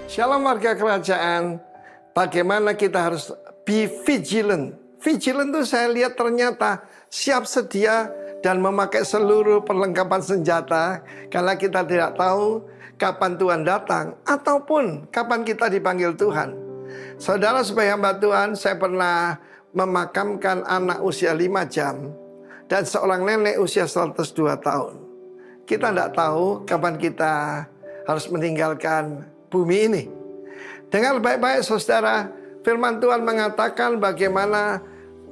Shalom warga kerajaan. Bagaimana kita harus be vigilant. Vigilant itu saya lihat ternyata siap sedia dan memakai seluruh perlengkapan senjata. Karena kita tidak tahu kapan Tuhan datang ataupun kapan kita dipanggil Tuhan. Saudara sebagai hamba Tuhan, saya pernah memakamkan anak usia 5 jam dan seorang nenek usia 102 tahun. Kita tidak tahu kapan kita harus meninggalkan bumi ini. Dengar baik-baik saudara, firman Tuhan mengatakan bagaimana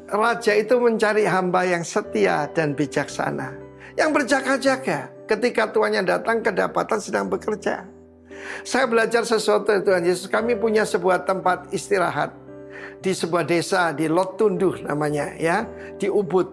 raja itu mencari hamba yang setia dan bijaksana, yang berjaga-jaga ketika tuannya datang kedapatan sedang bekerja. Saya belajar sesuatu dari Tuhan Yesus. Kami punya sebuah tempat istirahat di sebuah desa di Lot Tunduh namanya, ya, di Ubud.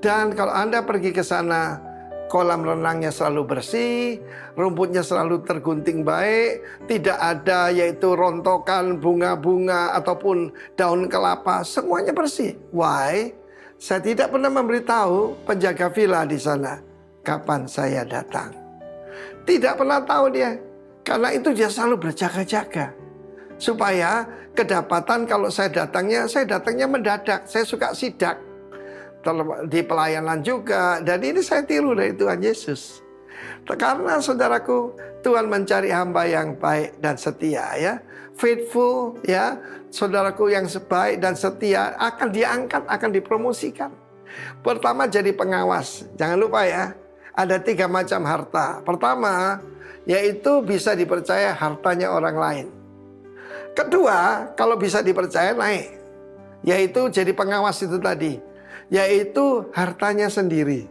Dan kalau Anda pergi ke sana, kolam renangnya selalu bersih, rumputnya selalu tergunting baik, tidak ada yaitu rontokan bunga-bunga ataupun daun kelapa, semuanya bersih. Why? Saya tidak pernah memberitahu penjaga villa di sana kapan saya datang. Tidak pernah tahu dia, karena itu dia selalu berjaga-jaga. Supaya kedapatan kalau saya datangnya mendadak, saya suka sidak. Di pelayanan juga. Dan ini saya tiru dari Tuhan Yesus. Karena saudaraku, Tuhan mencari hamba yang baik dan setia, ya. Faithful, ya. Saudaraku yang baik dan setia akan diangkat, akan dipromosikan. Pertama jadi pengawas. Jangan lupa ya, ada 3 macam harta. Pertama, yaitu bisa dipercaya hartanya orang lain. Kedua, kalau bisa dipercaya naik, yaitu jadi pengawas itu tadi, yaitu hartanya sendiri.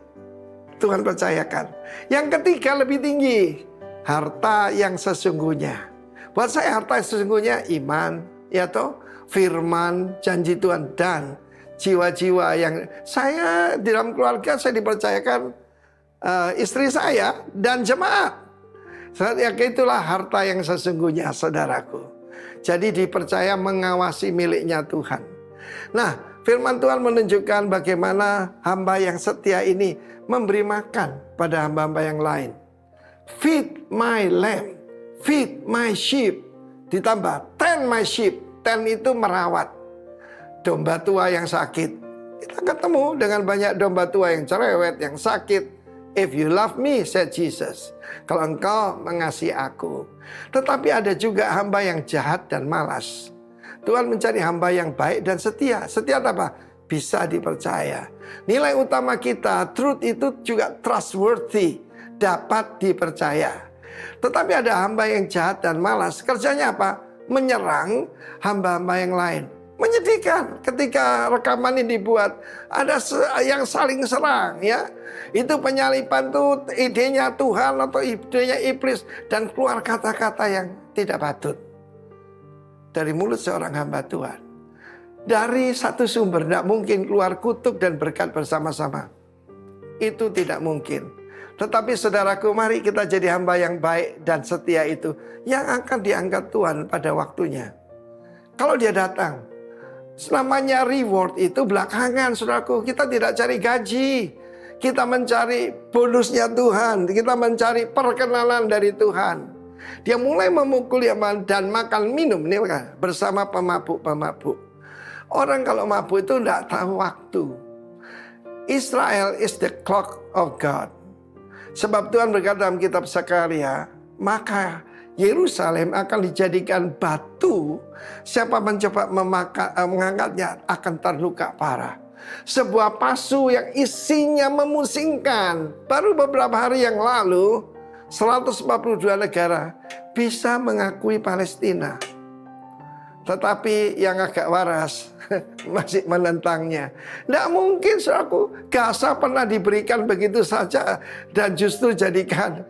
Tuhan percayakan. Yang ketiga lebih tinggi, harta yang sesungguhnya. Buat saya harta yang sesungguhnya iman, ya toh, firman, janji Tuhan, dan jiwa-jiwa yang saya di dalam keluarga saya dipercayakan istri saya dan jemaat. Itulah harta yang sesungguhnya, saudaraku. Jadi dipercaya mengawasi miliknya Tuhan. Nah, firman Tuhan menunjukkan bagaimana hamba yang setia ini memberi makan pada hamba-hamba yang lain. Feed my lamb, feed my sheep. Ditambah, tend my sheep. Tend itu merawat domba tua yang sakit. Kita ketemu dengan banyak domba tua yang cerewet, yang sakit. If you love me, said Jesus, kalau engkau mengasihi aku. Tetapi ada juga hamba yang jahat dan malas. Tuhan mencari hamba yang baik dan setia. Setia apa? Bisa dipercaya. Nilai utama kita, truth itu juga trustworthy, dapat dipercaya. Tetapi ada hamba yang jahat dan malas. Kerjanya apa? Menyerang hamba-hamba yang lain. Menyedihkan ketika rekaman ini dibuat. Ada yang saling serang, ya. Itu penyalipan tuh idenya Tuhan atau idenya iblis. Dan keluar kata-kata yang tidak patut dari mulut seorang hamba Tuhan. Dari satu sumber tidak mungkin keluar kutuk dan berkat bersama-sama. Itu tidak mungkin. Tetapi saudaraku, mari kita jadi hamba yang baik dan setia itu, yang akan diangkat Tuhan pada waktunya. Kalau dia datang, namanya reward itu belakangan, saudaraku. Kita tidak cari gaji, kita mencari bonusnya Tuhan, kita mencari perkenalan dari Tuhan. Dia mulai memukul dan makan minum ini bersama pemabuk-pemabuk. Orang kalau mabuk itu tidak tahu waktu. Israel is the clock of God. Sebab Tuhan berkata dalam kitab Zakaria, maka Yerusalem akan dijadikan batu. Siapa mencoba mengangkatnya akan terluka parah. Sebuah pasu yang isinya memusingkan. Baru beberapa hari yang lalu 142 negara bisa mengakui Palestina. Tetapi yang agak waras masih menentangnya. Tidak mungkin, saudaraku, Gaza pernah diberikan begitu saja dan justru jadikan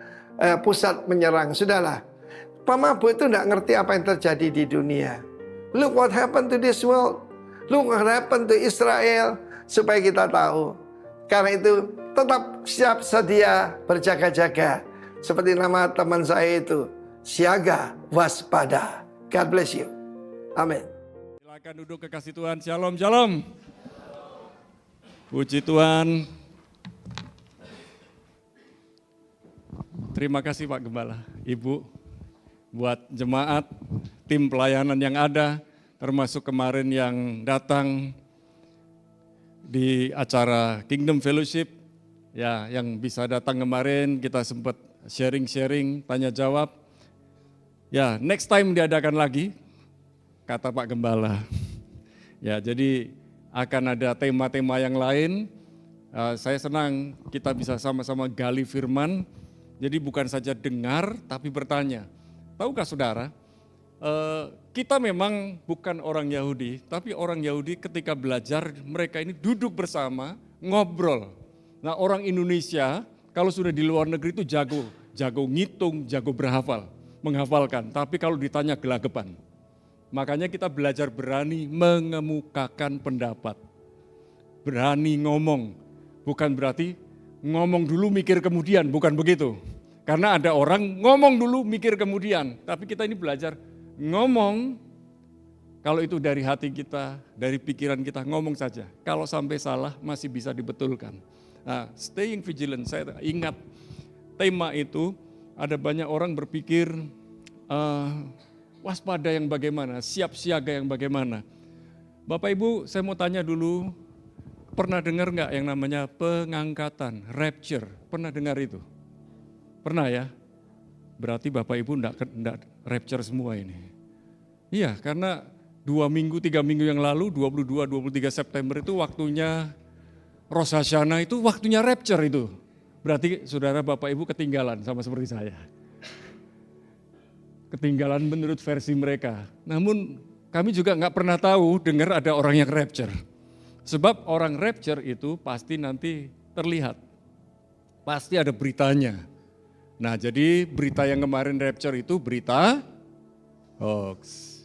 pusat menyerang. Sudahlah, pemabuk itu tidak ngerti apa yang terjadi di dunia. Look what happened to this world. Look what happened to Israel. Supaya kita tahu. Karena itu tetap siap sedia berjaga-jaga. Seperti nama teman saya itu, siaga waspada. God bless you. Amin. Silakan duduk, kekasih Tuhan. Shalom, shalom. Puji Tuhan. Terima kasih Pak Gembala, Ibu. buat jemaat, tim pelayanan yang ada, termasuk kemarin yang datang di acara Kingdom Fellowship, ya yang bisa datang kemarin, kita sempat sharing-sharing, tanya jawab. Ya, next time diadakan lagi, kata Pak Gembala. Ya, jadi akan ada tema-tema yang lain. Saya senang kita bisa sama-sama gali firman. Jadi bukan saja dengar, tapi bertanya. Tahukah saudara, kita memang bukan orang Yahudi, tapi orang Yahudi ketika belajar, mereka ini duduk bersama, ngobrol. Nah, orang Indonesia kalau sudah di luar negeri itu jago ngitung, jago menghafalkan. Tapi kalau ditanya gelagapan. Makanya kita belajar berani mengemukakan pendapat. Berani ngomong. Bukan berarti ngomong dulu mikir kemudian, bukan begitu. Karena ada orang ngomong dulu mikir kemudian. Tapi kita ini belajar ngomong, kalau itu dari hati kita, dari pikiran kita, ngomong saja. Kalau sampai salah masih bisa dibetulkan. Nah, staying vigilant, saya ingat tema itu, ada banyak orang berpikir waspada yang bagaimana, siap siaga yang bagaimana. Bapak Ibu, saya mau tanya dulu, pernah dengar nggak yang namanya pengangkatan, rapture? Pernah dengar itu? Pernah ya? Berarti Bapak Ibu enggak rapture semua ini. Iya, karena 2 minggu, 3 minggu yang lalu, 22-23 September itu waktunya Rosh Hashanah, itu waktunya rapture itu. Berarti saudara Bapak Ibu ketinggalan sama seperti saya. Ketinggalan menurut versi mereka. Namun kami juga nggak pernah tahu dengar ada orang yang rapture. Sebab orang rapture itu pasti nanti terlihat. Pasti ada beritanya. Nah, jadi berita yang kemarin rapture itu berita hoax.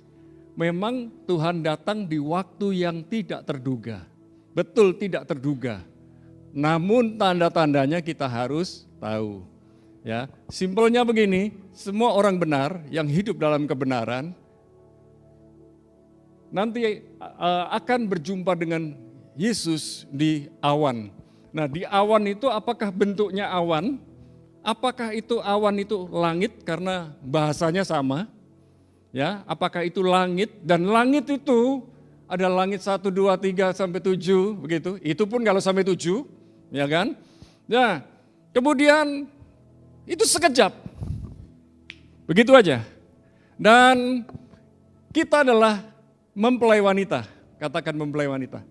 Memang Tuhan datang di waktu yang tidak terduga. Betul tidak terduga. Namun tanda-tandanya kita harus tahu. Ya, simpelnya begini, semua orang benar yang hidup dalam kebenaran nanti akan berjumpa dengan Yesus di awan. Nah, di awan itu apakah bentuknya awan? Apakah itu awan itu langit karena bahasanya sama? Ya, apakah itu langit? Dan langit itu ada langit 1, 2, 3 sampai 7 begitu. Itu pun kalau sampai 7, ya kan? Nah, kemudian itu sekejap. Begitu aja. Dan kita adalah mempelai wanita, katakan mempelai wanita.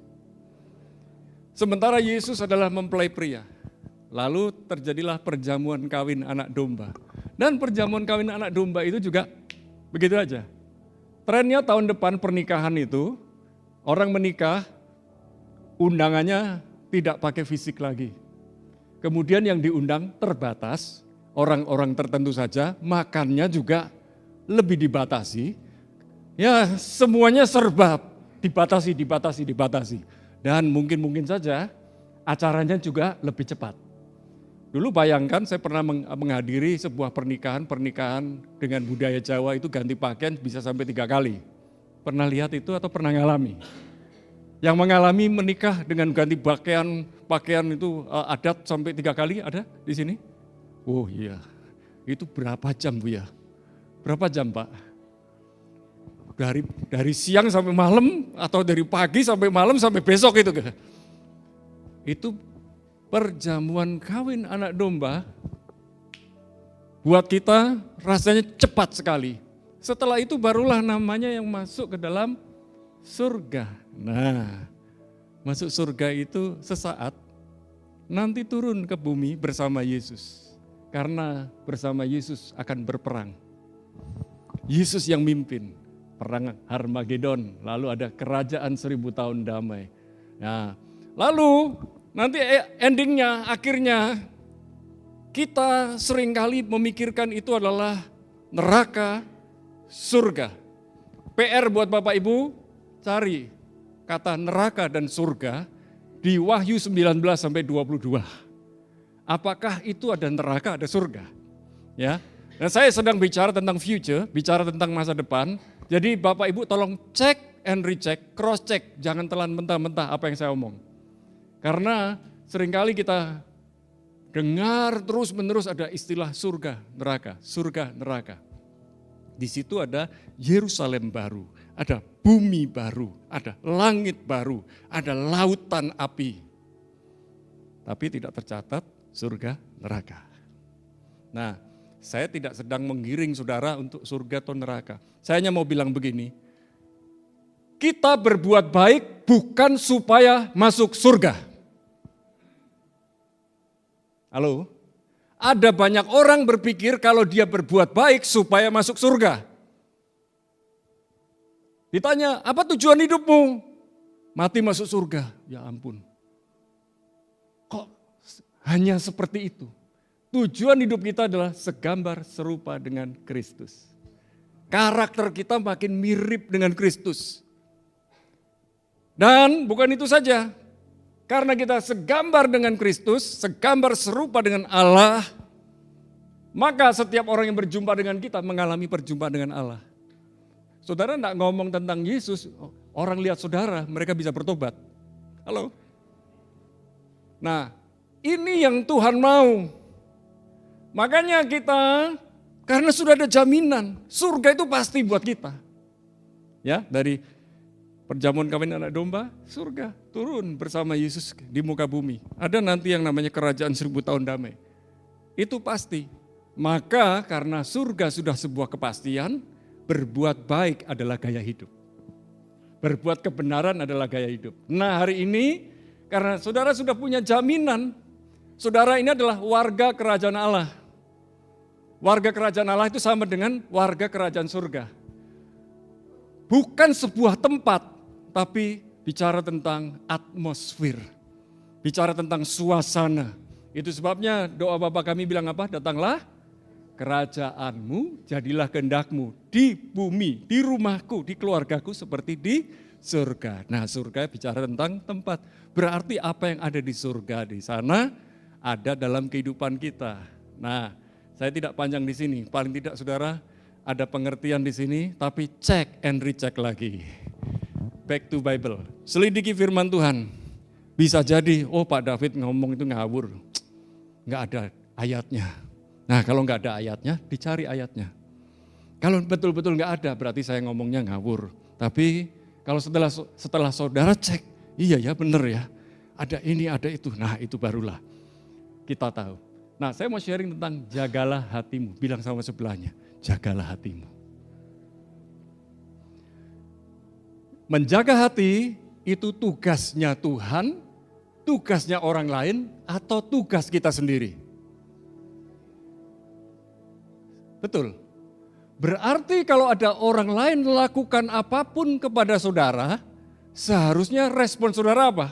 Sementara Yesus adalah mempelai pria. Lalu terjadilah perjamuan kawin anak domba. Dan perjamuan kawin anak domba itu juga begitu aja. Trennya tahun depan pernikahan itu, orang menikah, undangannya tidak pakai fisik lagi. Kemudian yang diundang terbatas, orang-orang tertentu saja, makannya juga lebih dibatasi. Ya, semuanya serba dibatasi. Dan mungkin saja acaranya juga lebih cepat. Dulu bayangkan saya pernah menghadiri sebuah pernikahan dengan budaya Jawa itu ganti pakaian bisa sampai 3 kali. Pernah lihat itu atau pernah ngalami? Yang mengalami menikah dengan ganti pakaian itu adat sampai 3 kali ada di sini? Oh iya, itu berapa jam Bu ya? Berapa jam Pak? Dari siang sampai malam atau dari pagi sampai malam sampai besok itu? Itu perjamuan kawin anak domba buat kita rasanya cepat sekali. Setelah itu barulah namanya yang masuk ke dalam surga. Nah, masuk surga itu sesaat, nanti turun ke bumi bersama Yesus. Karena bersama Yesus akan berperang. Yesus yang mimpin perang Harmagedon, lalu ada kerajaan 1000 tahun damai. Nah, lalu nanti endingnya, akhirnya kita seringkali memikirkan itu adalah neraka, surga. PR buat Bapak Ibu, cari kata neraka dan surga di Wahyu 19 sampai 22. Apakah itu ada neraka, ada surga? Ya. Dan saya sedang bicara tentang future, bicara tentang masa depan. Jadi Bapak Ibu tolong cek and recheck, cross check, jangan telan mentah-mentah apa yang saya omong. Karena seringkali kita dengar terus-menerus ada istilah surga, neraka, surga, neraka. Di situ ada Yerusalem baru, ada bumi baru, ada langit baru, ada lautan api. Tapi tidak tercatat surga neraka. Nah, saya tidak sedang menggiring saudara untuk surga atau neraka. Saya hanya mau bilang begini, kita berbuat baik bukan supaya masuk surga. Halo? Ada banyak orang berpikir kalau dia berbuat baik supaya masuk surga. Ditanya, apa tujuan hidupmu? Mati masuk surga. Ya ampun. Kok hanya seperti itu? Tujuan hidup kita adalah segambar serupa dengan Kristus. Karakter kita makin mirip dengan Kristus. Dan bukan itu saja, karena kita segambar dengan Kristus, segambar serupa dengan Allah, maka setiap orang yang berjumpa dengan kita mengalami perjumpaan dengan Allah. Saudara enggak ngomong tentang Yesus, orang lihat saudara, mereka bisa bertobat. Halo? Nah, ini yang Tuhan mau. Makanya kita, karena sudah ada jaminan, surga itu pasti buat kita. Ya, dari perjamuan kawin anak domba, surga turun bersama Yesus di muka bumi. Ada nanti yang namanya kerajaan 1000 tahun damai. Itu pasti. Maka karena surga sudah sebuah kepastian, berbuat baik adalah gaya hidup. Berbuat kebenaran adalah gaya hidup. Nah, hari ini karena saudara sudah punya jaminan, saudara ini adalah warga kerajaan Allah. Warga kerajaan Allah itu sama dengan warga kerajaan surga. Bukan sebuah tempat, tapi bicara tentang atmosfer. Bicara tentang suasana. Itu sebabnya doa Bapa kami bilang apa? Datanglah kerajaanmu, jadilah kehendakmu di bumi, di rumahku, di keluargaku seperti di surga. Nah, surga bicara tentang tempat. Berarti apa yang ada di surga di sana ada dalam kehidupan kita. Nah, saya tidak panjang di sini. Paling tidak saudara ada pengertian di sini, tapi check and recheck lagi. Back to Bible. Selidiki firman Tuhan. Bisa jadi, oh Pak David ngomong itu ngawur. Nggak ada ayatnya. Nah, kalau nggak ada ayatnya, dicari ayatnya. Kalau betul-betul nggak ada, berarti saya ngomongnya ngawur. Tapi kalau setelah saudara cek, iya ya benar ya, ada ini, ada itu. Nah, itu barulah kita tahu. Nah, saya mau sharing tentang jagalah hatimu. Bilang sama sebelahnya, jagalah hatimu. Menjaga hati itu tugasnya Tuhan, tugasnya orang lain, atau tugas kita sendiri. Betul. Berarti kalau ada orang lain melakukan apapun kepada saudara, seharusnya respon saudara apa?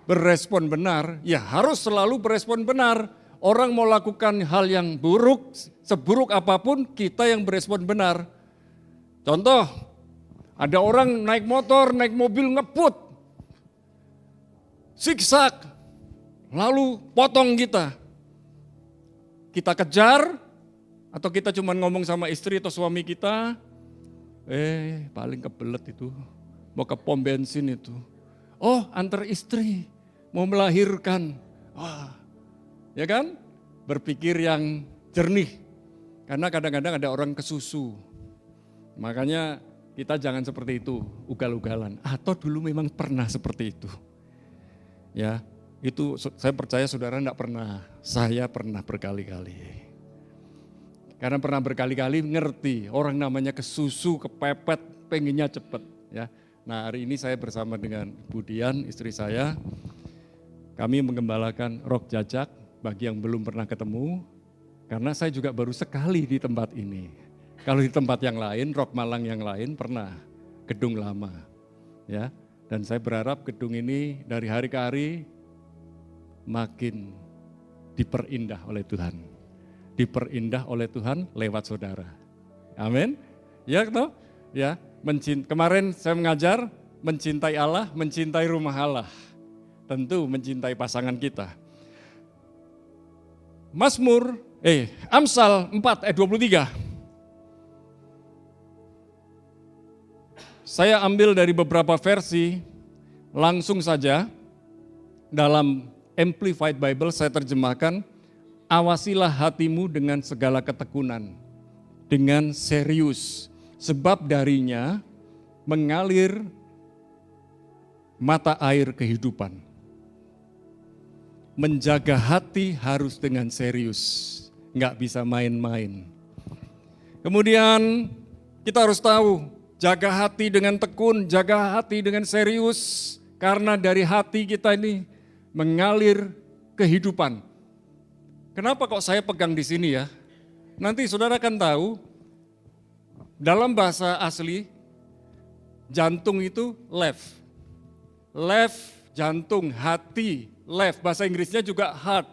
Berespon benar, ya harus selalu berespon benar. Orang mau lakukan hal yang buruk, seburuk apapun kita yang berespon benar. Contoh, ada orang naik motor, naik mobil ngebut, zigzag, lalu potong kita. Kita kejar, atau kita cuma ngomong sama istri atau suami kita, paling kebelet itu, mau ke pom bensin itu. Oh, antar istri mau melahirkan. Wah, ya kan? Berpikir yang jernih. Karena kadang-kadang ada orang kesusu. Makanya kita jangan seperti itu, ugal-ugalan. Atau dulu memang pernah seperti itu. Ya, itu saya percaya saudara enggak pernah. Saya pernah berkali-kali. Karena pernah berkali-kali ngerti, orang namanya kesusu, kepepet, pengennya cepet. Ya. Nah, hari ini saya bersama dengan Bu Dian, istri saya. Kami menggembalakan Rock Jajak bagi yang belum pernah ketemu. Karena saya juga baru sekali di tempat ini. Kalau di tempat yang lain, Rock Malang yang lain pernah, gedung lama. Ya. Dan saya berharap gedung ini dari hari ke hari makin diperindah oleh Tuhan. Diperindah oleh Tuhan lewat saudara. Amin. Ya, toh? Ya. Kemarin saya mengajar mencintai Allah, mencintai rumah Allah. Tentu mencintai pasangan kita. Amsal 4 ayat 23. Saya ambil dari beberapa versi, langsung saja dalam Amplified Bible saya terjemahkan. awasilah hatimu dengan segala ketekunan, dengan serius, sebab darinya mengalir mata air kehidupan. Menjaga hati harus dengan serius, nggak bisa main-main. Kemudian kita harus tahu, jaga hati dengan tekun, jaga hati dengan serius, karena dari hati kita ini mengalir kehidupan. Kenapa kok saya pegang di sini ya? Nanti saudara akan tahu, dalam bahasa asli, jantung itu left. Left, jantung, hati, left. Bahasa Inggrisnya juga heart.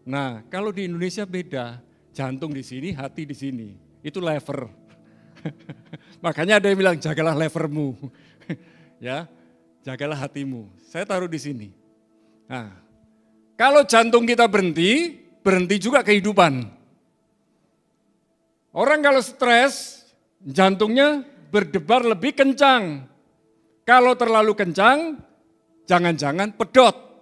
Nah, kalau di Indonesia beda, jantung di sini, hati di sini. Itu lever. Makanya ada yang bilang, jagalah levermu. Ya, jagalah hatimu. Saya taruh di sini. Nah, kalau jantung kita berhenti, berhenti juga kehidupan. Orang kalau stres, jantungnya berdebar lebih kencang. Kalau terlalu kencang, jangan-jangan pedot.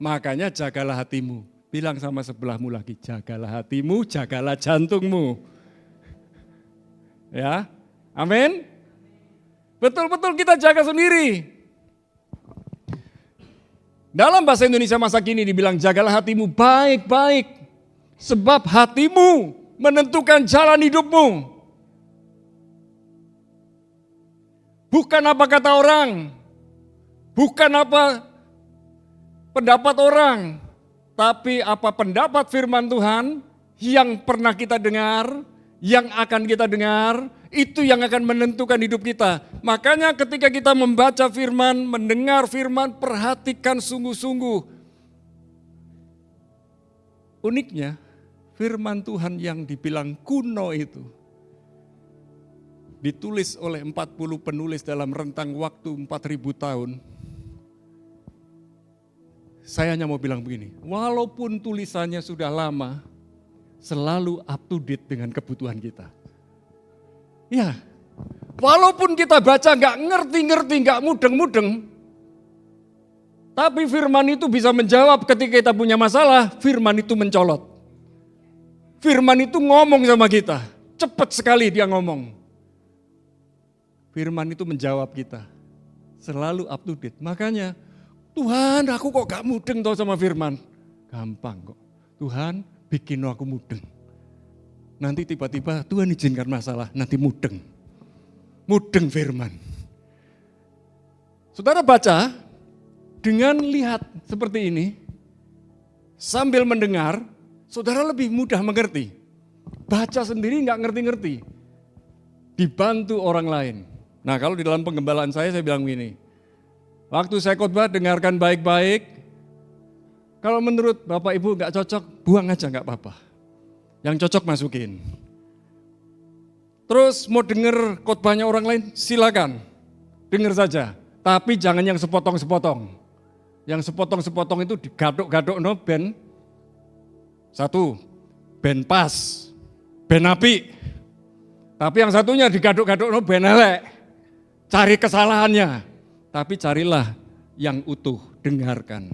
Makanya jagalah hatimu. Bilang sama sebelahmu lagi, jagalah hatimu, jagalah jantungmu. Ya, amin. Betul-betul kita jaga sendiri. Dalam bahasa Indonesia masa kini dibilang jagalah hatimu baik-baik. Sebab hatimu menentukan jalan hidupmu. Bukan apa kata orang, bukan apa pendapat orang, tapi apa pendapat firman Tuhan yang pernah kita dengar, yang akan kita dengar, itu yang akan menentukan hidup kita. Makanya ketika kita membaca firman, mendengar firman, perhatikan sungguh-sungguh. Uniknya, firman Tuhan yang dibilang kuno itu, ditulis oleh 40 penulis dalam rentang waktu 4.000 tahun. Saya hanya mau bilang begini, walaupun tulisannya sudah lama, selalu up to date dengan kebutuhan kita. Ya, walaupun kita baca nggak ngerti-ngerti, nggak mudeng-mudeng, tapi firman itu bisa menjawab ketika kita punya masalah, firman itu mencolot. Firman itu ngomong sama kita, cepat sekali dia ngomong. Firman itu menjawab kita, selalu up to date. Makanya, Tuhan aku kok gak mudeng tau sama firman. Gampang kok, Tuhan bikin aku mudeng. Nanti tiba-tiba Tuhan izinkan masalah, nanti mudeng. Mudeng firman. Saudara baca, dengan lihat seperti ini, sambil mendengar, saudara lebih mudah mengerti. Baca sendiri gak ngerti-ngerti. Dibantu orang lain. Nah kalau di dalam penggembalaan saya bilang gini, waktu saya khotbah dengarkan baik-baik, kalau menurut Bapak Ibu nggak cocok, buang aja nggak apa-apa. Yang cocok masukin. Terus mau denger khotbahnya orang lain, silakan, denger saja. Tapi jangan yang sepotong-sepotong. Yang sepotong-sepotong itu digaduk-gaduk no ben. Satu, ben pas, ben api. Tapi yang satunya digaduk-gaduk no ben elek. Cari kesalahannya, tapi carilah yang utuh, dengarkan.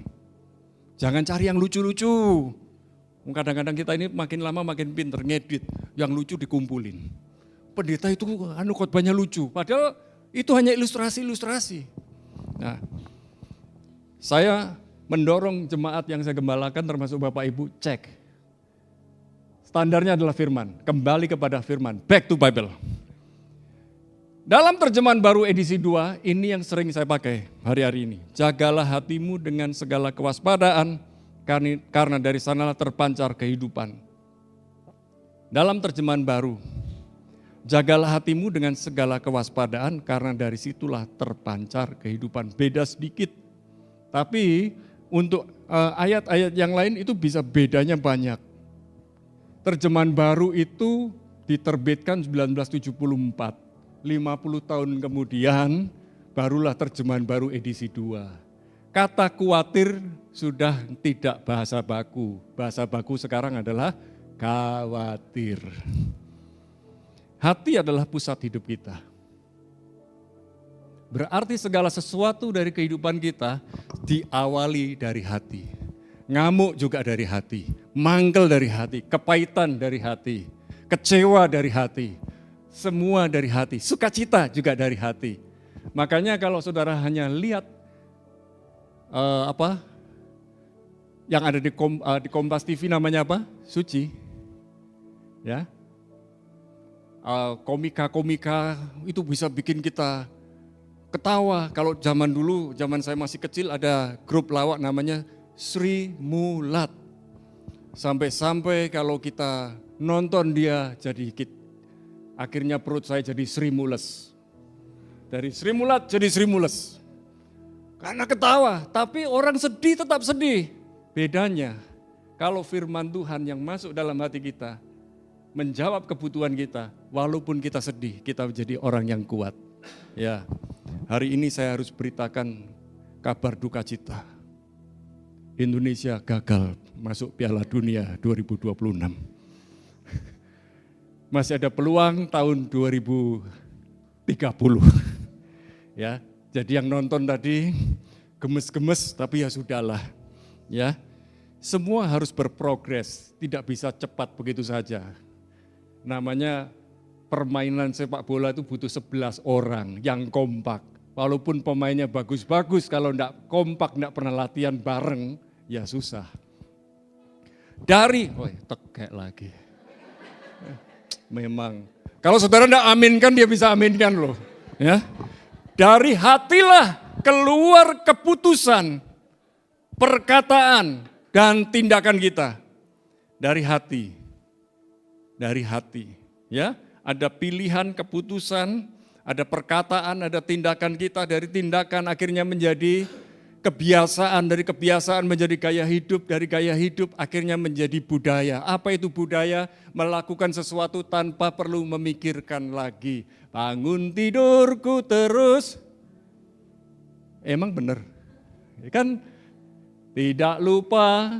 Jangan cari yang lucu-lucu. Kadang-kadang kita ini makin lama makin pinter ngedit, yang lucu dikumpulin. Pendeta itu khotbahnya lucu, padahal itu hanya ilustrasi-ilustrasi. Nah, saya mendorong jemaat yang saya gembalakan termasuk Bapak Ibu cek. Standarnya adalah firman, kembali kepada firman, back to Bible. Dalam terjemahan baru edisi 2, ini yang sering saya pakai hari-hari ini. Jagalah hatimu dengan segala kewaspadaan, karena dari sanalah terpancar kehidupan. Dalam terjemahan baru, jagalah hatimu dengan segala kewaspadaan, karena dari situlah terpancar kehidupan. Beda sedikit, tapi untuk ayat-ayat yang lain itu bisa bedanya banyak. Terjemahan baru itu diterbitkan 1974. 50 tahun kemudian barulah terjemahan baru edisi 2. Kata khawatir sudah tidak bahasa baku. Bahasa baku sekarang adalah khawatir. Hati adalah pusat hidup kita. Berarti segala sesuatu dari kehidupan kita diawali dari hati. Ngamuk juga dari hati, mangkel dari hati, kepahitan dari hati, kecewa dari hati, semua dari hati, sukacita juga dari hati. Makanya kalau saudara hanya lihat yang ada di Kompas TV namanya apa? Suci. Ya. Komika-komika itu bisa bikin kita ketawa. Kalau zaman dulu, zaman saya masih kecil ada grup lawak namanya Sri Mulat. Sampai-sampai kalau kita nonton dia akhirnya perut saya jadi Sri Mules. Dari Sri Mulat jadi Sri Mules. Karena ketawa, tapi orang sedih tetap sedih. Bedanya kalau firman Tuhan yang masuk dalam hati kita menjawab kebutuhan kita, walaupun kita sedih, kita menjadi orang yang kuat. Ya, hari ini saya harus beritakan kabar duka cita. Indonesia gagal masuk Piala Dunia 2026. Masih ada peluang tahun 2030. Ya, jadi yang nonton tadi gemes-gemes tapi ya sudahlah. Ya. Semua harus berprogres, tidak bisa cepat begitu saja. Namanya permainan sepak bola itu butuh 11 orang yang kompak. Walaupun pemainnya bagus-bagus, kalau enggak kompak, enggak pernah latihan bareng, ya susah. Tegak lagi. Memang, kalau saudara enggak aminkan, dia bisa aminkan loh. Ya. Dari hatilah keluar keputusan, perkataan, dan tindakan kita. Dari hati. Dari hati. Ya, ada pilihan, keputusan, ada perkataan, ada tindakan kita. Dari tindakan akhirnya menjadi kebiasaan, dari kebiasaan menjadi gaya hidup, dari gaya hidup akhirnya menjadi budaya. Apa itu budaya? Melakukan sesuatu tanpa perlu memikirkan lagi. Bangun tidurku terus. Emang benar? Kan tidak lupa.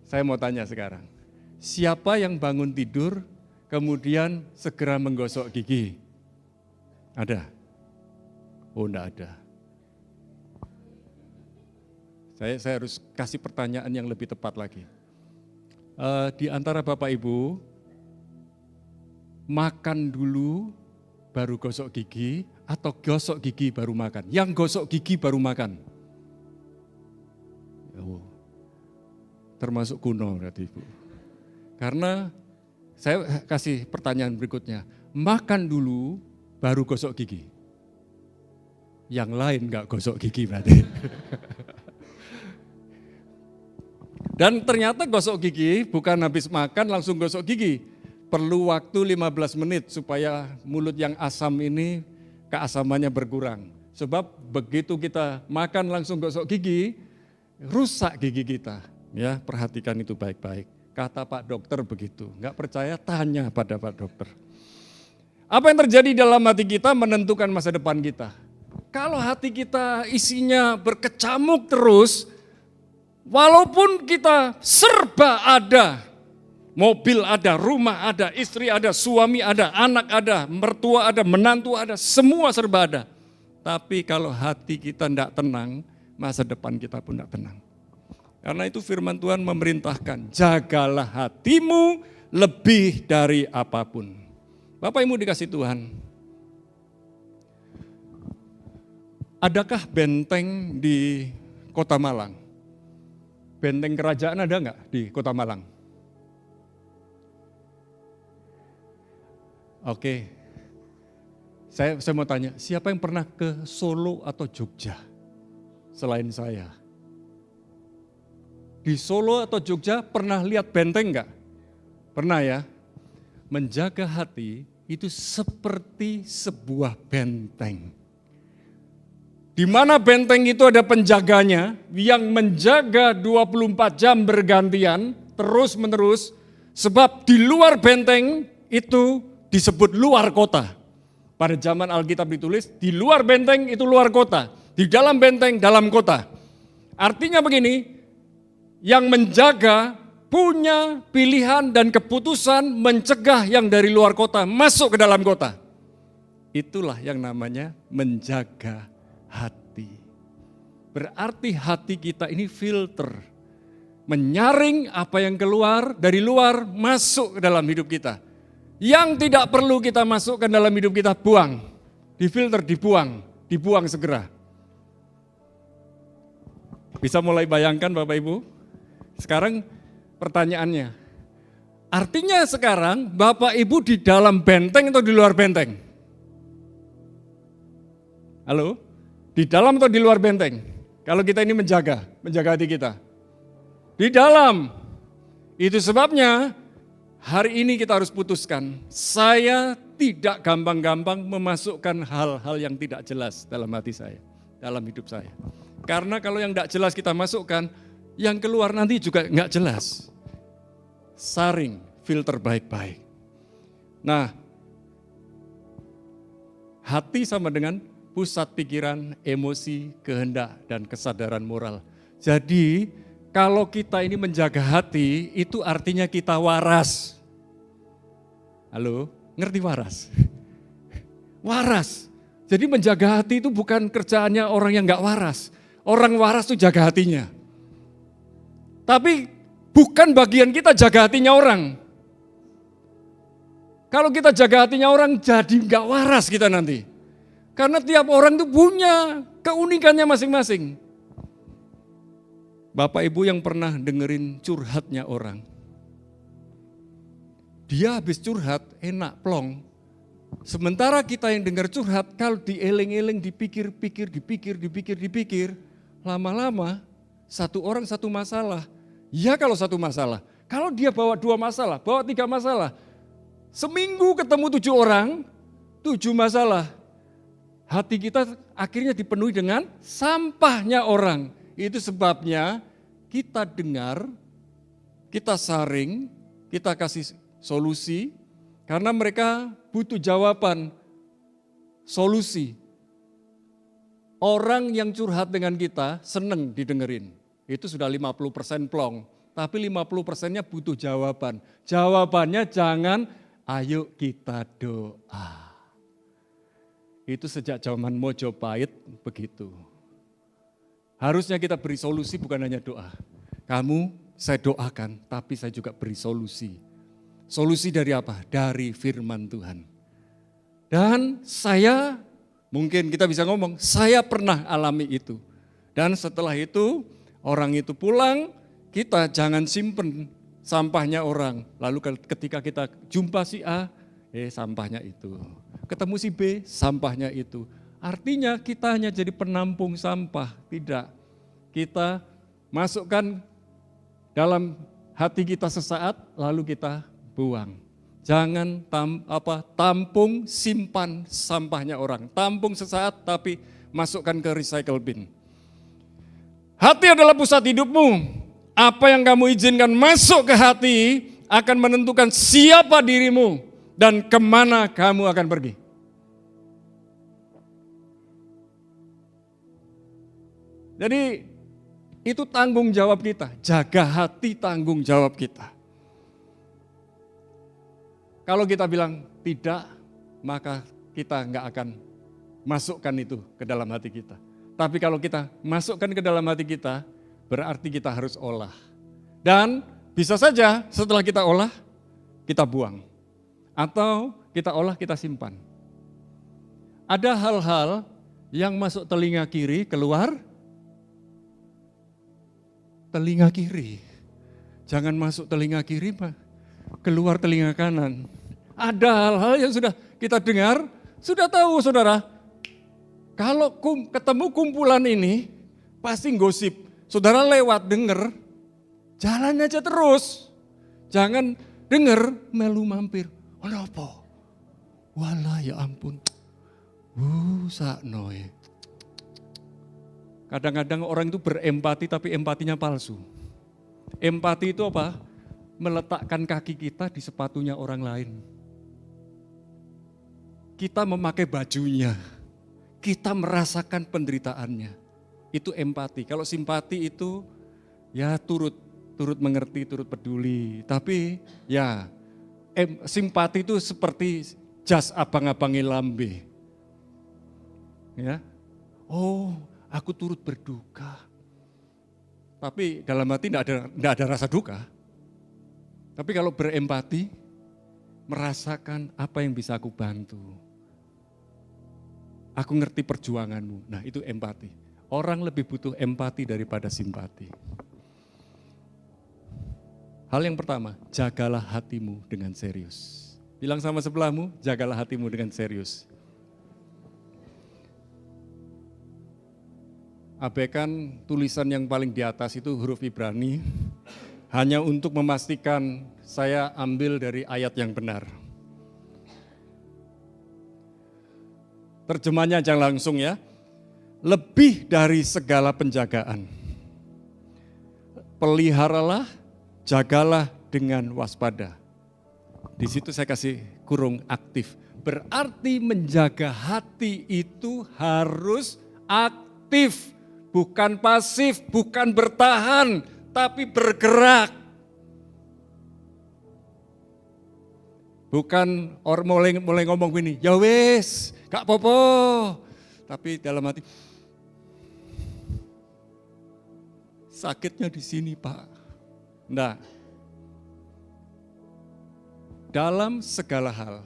Saya mau tanya sekarang. Siapa yang bangun tidur kemudian segera menggosok gigi? Ada? Oh, enggak ada. Saya harus kasih pertanyaan yang lebih tepat lagi. Di antara Bapak Ibu, makan dulu baru gosok gigi atau gosok gigi baru makan? Yang gosok gigi baru makan. Oh, termasuk kuno berarti Ibu. Karena saya kasih pertanyaan berikutnya. Makan dulu baru gosok gigi. Yang lain enggak gosok gigi berarti. Dan ternyata gosok gigi bukan habis makan langsung gosok gigi. Perlu waktu 15 menit supaya mulut yang asam ini keasamannya berkurang. Sebab begitu kita makan langsung gosok gigi, rusak gigi kita. Ya, perhatikan itu baik-baik. Kata Pak Dokter begitu. Enggak percaya, tanya pada Pak Dokter. Apa yang terjadi dalam hati kita menentukan masa depan kita. Kalau hati kita isinya berkecamuk terus, walaupun kita serba ada, mobil ada, rumah ada, istri ada, suami ada, anak ada, mertua ada, menantu ada, semua serba ada. Tapi kalau hati kita tidak tenang, masa depan kita pun tidak tenang. Karena itu firman Tuhan memerintahkan, jagalah hatimu lebih dari apapun. Bapak Ibu dikasih Tuhan, adakah benteng di Kota Malang? Benteng kerajaan ada enggak di Kota Malang? Oke, saya mau tanya, siapa yang pernah ke Solo atau Jogja selain saya? Di Solo atau Jogja pernah lihat benteng enggak? Pernah ya? Menjaga hati itu seperti sebuah benteng. Di mana benteng itu ada penjaganya yang menjaga 24 jam bergantian terus menerus. Sebab di luar benteng itu disebut luar kota. Pada zaman Alkitab ditulis di luar benteng itu luar kota. Di dalam benteng dalam kota. Artinya begini, yang menjaga punya pilihan dan keputusan mencegah yang dari luar kota masuk ke dalam kota. Itulah yang namanya menjaga hati. Berarti hati kita ini filter. Menyaring apa yang keluar dari luar masuk ke dalam hidup kita. Yang tidak perlu kita masukkan dalam hidup kita, buang. Difilter, dibuang segera. Bisa mulai bayangkan Bapak Ibu? Sekarang pertanyaannya, artinya sekarang Bapak Ibu di dalam benteng atau di luar benteng? Halo? Di dalam atau di luar benteng? Kalau kita ini menjaga hati kita. Di dalam. Itu sebabnya hari ini kita harus putuskan, saya tidak gampang-gampang memasukkan hal-hal yang tidak jelas dalam hati saya, dalam hidup saya. Karena kalau yang tidak jelas kita masukkan, yang keluar nanti juga nggak jelas. Saring, filter baik-baik. Nah, hati sama dengan pusat pikiran, emosi, kehendak, dan kesadaran moral. Jadi, kalau kita ini menjaga hati, itu artinya kita waras. Halo, ngerti waras? Waras. Jadi menjaga hati itu bukan kerjaannya orang yang gak waras. Orang waras itu jaga hatinya. Tapi bukan bagian kita jaga hatinya orang. Kalau kita jaga hatinya orang, jadi gak waras kita nanti. Karena tiap orang itu punya keunikannya masing-masing. Bapak Ibu yang pernah dengerin curhatnya orang. Dia habis curhat, enak, plong. Sementara kita yang dengar curhat, kalau dieling-eling, dipikir, lama-lama satu orang satu masalah. Ya kalau satu masalah, kalau dia bawa 2 masalah, bawa 3 masalah, seminggu ketemu 7 orang, 7 masalah. Hati kita akhirnya dipenuhi dengan sampahnya orang. Itu sebabnya kita dengar, kita saring, kita kasih solusi, karena mereka butuh jawaban, solusi. Orang yang curhat dengan kita seneng didengerin, itu sudah 50% plong, tapi 50%-nya butuh jawaban. Jawabannya jangan, ayo kita doa. Itu sejak zaman Mojopahit begitu. Harusnya kita beri solusi bukan hanya doa. Kamu saya doakan, tapi saya juga beri solusi. Solusi dari apa? Dari firman Tuhan. Dan saya, mungkin kita bisa ngomong, saya pernah alami itu. Dan setelah itu, orang itu pulang, kita jangan simpen sampahnya orang. Lalu ketika kita jumpa si A, sampahnya itu. Ketemu si B, sampahnya itu. Artinya kita hanya jadi penampung sampah, tidak. Kita masukkan dalam hati kita sesaat, lalu kita buang. Jangan tampung, simpan sampahnya orang. Tampung sesaat tapi masukkan ke recycle bin. Hati adalah pusat hidupmu. Apa yang kamu izinkan masuk ke hati akan menentukan siapa dirimu dan kemana kamu akan pergi. Jadi itu tanggung jawab kita, jaga hati tanggung jawab kita. Kalau kita bilang tidak, maka kita nggak akan masukkan itu ke dalam hati kita. Tapi kalau kita masukkan ke dalam hati kita, berarti kita harus olah. Dan bisa saja setelah kita olah, kita buang. Atau kita olah, kita simpan. Ada hal-hal yang masuk telinga kiri, keluar telinga kiri. Jangan masuk telinga kiri, keluar telinga kanan. Ada hal-hal yang sudah kita dengar, sudah tahu saudara. Kalau ketemu kumpulan ini, pasti gosip. Saudara lewat dengar, jalan aja terus. Jangan dengar, melu mampir. Apa? Walah ya ampun. Sakno. Kadang-kadang orang itu berempati tapi empatinya palsu. Empati itu apa? Meletakkan kaki kita di sepatunya orang lain. Kita memakai bajunya. Kita merasakan penderitaannya. Itu empati. Kalau simpati itu ya turut mengerti, turut peduli. Tapi ya simpati itu seperti jas abang-abangi lambe. Ya. Oh, aku turut berduka. Tapi dalam hati tidak ada rasa duka. Tapi kalau berempati, merasakan apa yang bisa aku bantu. Aku ngerti perjuanganmu. Nah, itu empati. Orang lebih butuh empati daripada simpati. Hal yang pertama, jagalah hatimu dengan serius. Bilang sama sebelahmu, jagalah hatimu dengan serius. Abaikan tulisan yang paling di atas itu huruf Ibrani, hanya untuk memastikan saya ambil dari ayat yang benar. Terjemahnya aja langsung ya, lebih dari segala penjagaan. Peliharalah, jagalah dengan waspada. Di situ saya kasih kurung aktif. Berarti menjaga hati itu harus aktif. Bukan pasif, bukan bertahan, tapi bergerak. Bukan orang mulai ngomong gini, ya wes, gak apa-apa. Tapi dalam hati, sakitnya di sini Pak. Nah, dalam segala hal,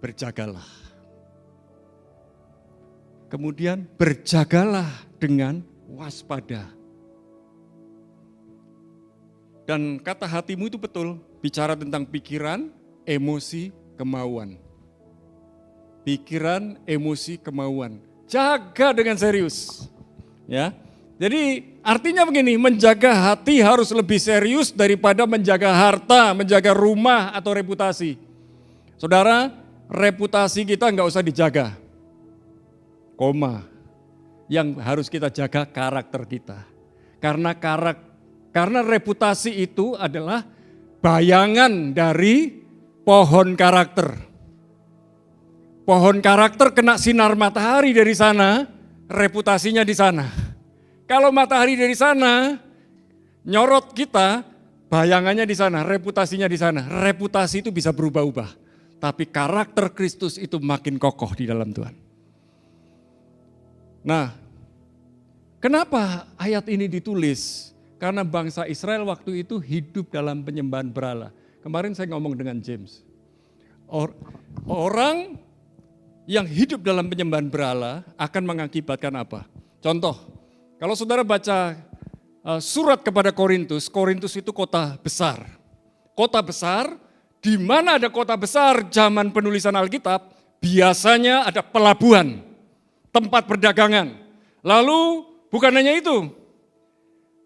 berjagalah. Kemudian berjagalah dengan waspada. Dan kata hatimu itu betul, bicara tentang pikiran, emosi, kemauan. Pikiran, emosi, kemauan. Jaga dengan serius. Ya. Jadi artinya begini, menjaga hati harus lebih serius daripada menjaga harta, menjaga rumah atau reputasi. Saudara, reputasi kita enggak usah dijaga. Yang harus kita jaga karakter kita. Karena reputasi itu adalah bayangan dari pohon karakter. Pohon karakter kena sinar matahari dari sana, reputasinya di sana. Kalau matahari dari sana, nyorot kita, bayangannya di sana, reputasinya di sana. Reputasi itu bisa berubah-ubah. Tapi karakter Kristus itu makin kokoh di dalam Tuhan. Nah, kenapa ayat ini ditulis? Karena bangsa Israel waktu itu hidup dalam penyembahan berhala. Kemarin saya ngomong dengan James. Orang yang hidup dalam penyembahan berhala akan mengakibatkan apa? Contoh, kalau saudara baca surat kepada Korintus, Korintus itu kota besar. Kota besar, di mana ada kota besar zaman penulisan Alkitab, biasanya ada pelabuhan. Tempat perdagangan. Lalu bukan hanya itu,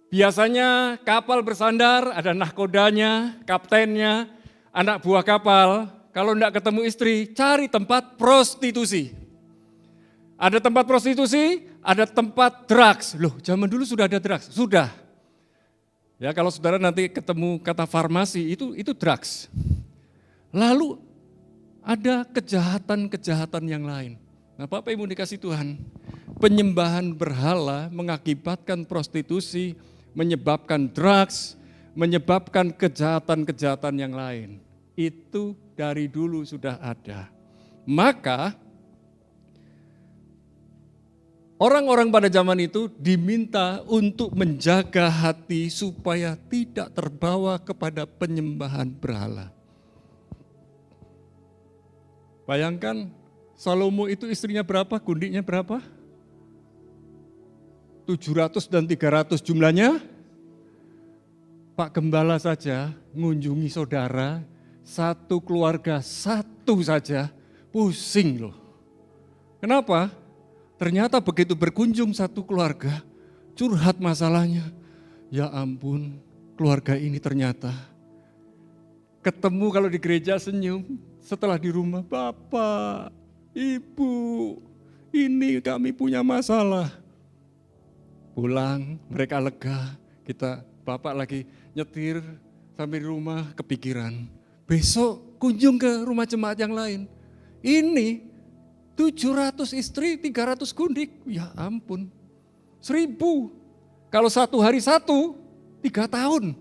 biasanya kapal bersandar, ada nahkodanya, kaptennya, anak buah kapal. Kalau tidak ketemu istri, cari tempat prostitusi. Ada tempat prostitusi, ada tempat drugs. Loh, zaman dulu sudah ada drugs? Sudah. Ya, kalau saudara nanti ketemu kata farmasi, itu drugs. Lalu ada kejahatan-kejahatan yang lain. Nah, Bapak Ibu dikasih Tuhan, penyembahan berhala mengakibatkan prostitusi, menyebabkan drugs, menyebabkan kejahatan-kejahatan yang lain. Itu dari dulu sudah ada. Maka orang-orang pada zaman itu diminta untuk menjaga hati supaya tidak terbawa kepada penyembahan berhala. Bayangkan, Salomo itu istrinya berapa, gundiknya berapa? 700 dan 300 jumlahnya. Pak Gembala saja mengunjungi saudara, satu keluarga, satu saja, pusing loh. Kenapa? Ternyata begitu berkunjung satu keluarga, curhat masalahnya. Ya ampun, keluarga ini ternyata. Ketemu kalau di gereja senyum, setelah di rumah, Bapak, Ibu, ini kami punya masalah. Pulang, mereka lega, Bapak lagi nyetir sampai di rumah kepikiran. Besok kunjung ke rumah jemaat yang lain. Ini 700 istri, 300 gundik, ya ampun. 1000, kalau satu hari 3 tahun.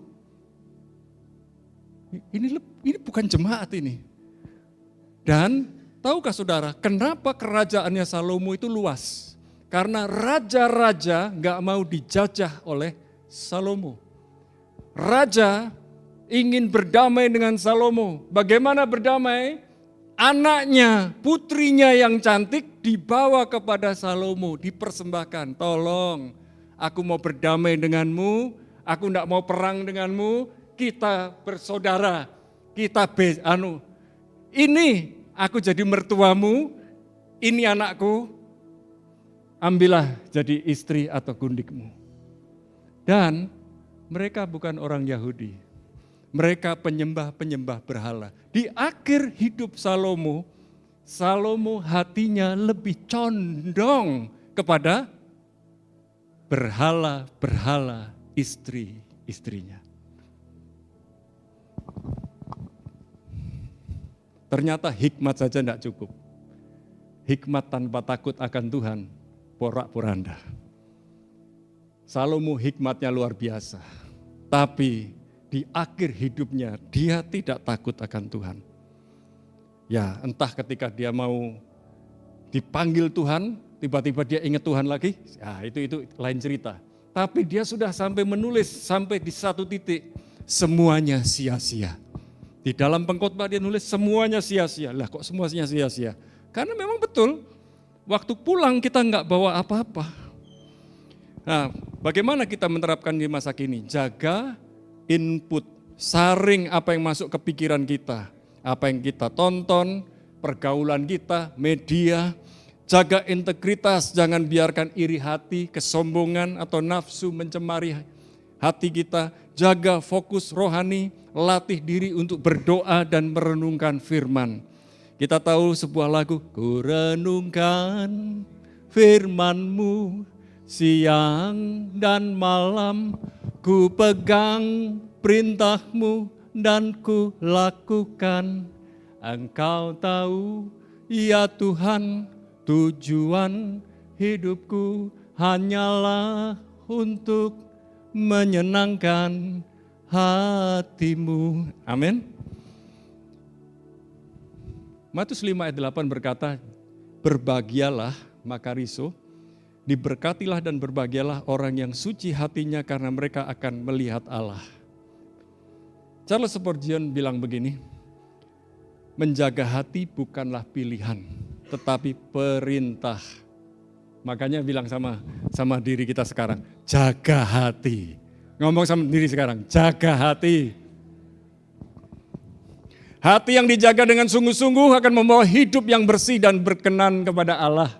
Ini bukan jemaat ini. Dan tahukah saudara, kenapa kerajaannya Salomo itu luas? Karena raja-raja gak mau dijajah oleh Salomo. Raja ingin berdamai dengan Salomo. Bagaimana berdamai? Anaknya, putrinya yang cantik dibawa kepada Salomo, dipersembahkan. Tolong, aku mau berdamai denganmu, aku tidak mau perang denganmu, kita bersaudara, ini aku jadi mertuamu, ini anakku, ambillah jadi istri atau gundikmu. Dan mereka bukan orang Yahudi, mereka penyembah-penyembah berhala. Di akhir hidup Salomo hatinya lebih condong kepada berhala-berhala istri-istrinya. Ternyata hikmat saja tidak cukup. Hikmat tanpa takut akan Tuhan, porak-poranda. Salomo hikmatnya luar biasa. Tapi di akhir hidupnya dia tidak takut akan Tuhan. Ya, entah ketika dia mau dipanggil Tuhan, tiba-tiba dia ingat Tuhan lagi, ya itu lain cerita. Tapi dia sudah sampai menulis, sampai di satu titik, semuanya sia-sia. Di dalam pengkhotbah dia nulis semuanya sia-sia. Lah kok semuanya sia-sia? Karena memang betul, waktu pulang kita enggak bawa apa-apa. Nah, bagaimana kita menerapkan di masa kini? Jaga input, saring apa yang masuk ke pikiran kita. Apa yang kita tonton, pergaulan kita, media. Jaga integritas, jangan biarkan iri hati, kesombongan atau nafsu mencemari hati kita. Jaga fokus rohani, latih diri untuk berdoa dan merenungkan firman. Kita tahu sebuah lagu, ku renungkan firman-Mu siang dan malam, ku pegang perintah-Mu dan ku lakukan. Engkau tahu, ya Tuhan, tujuan hidupku hanyalah untuk menyenangkan hati-Mu. Amin. Matius 5 ayat 8 berkata, berbahagialah Makariso, diberkatilah dan berbahagialah orang yang suci hatinya karena mereka akan melihat Allah. Charles Spurgeon bilang begini, menjaga hati bukanlah pilihan, tetapi perintah. Makanya bilang sama diri kita sekarang, jaga hati. Ngomong sama diri sekarang, jaga hati. Hati yang dijaga dengan sungguh-sungguh akan membawa hidup yang bersih dan berkenan kepada Allah.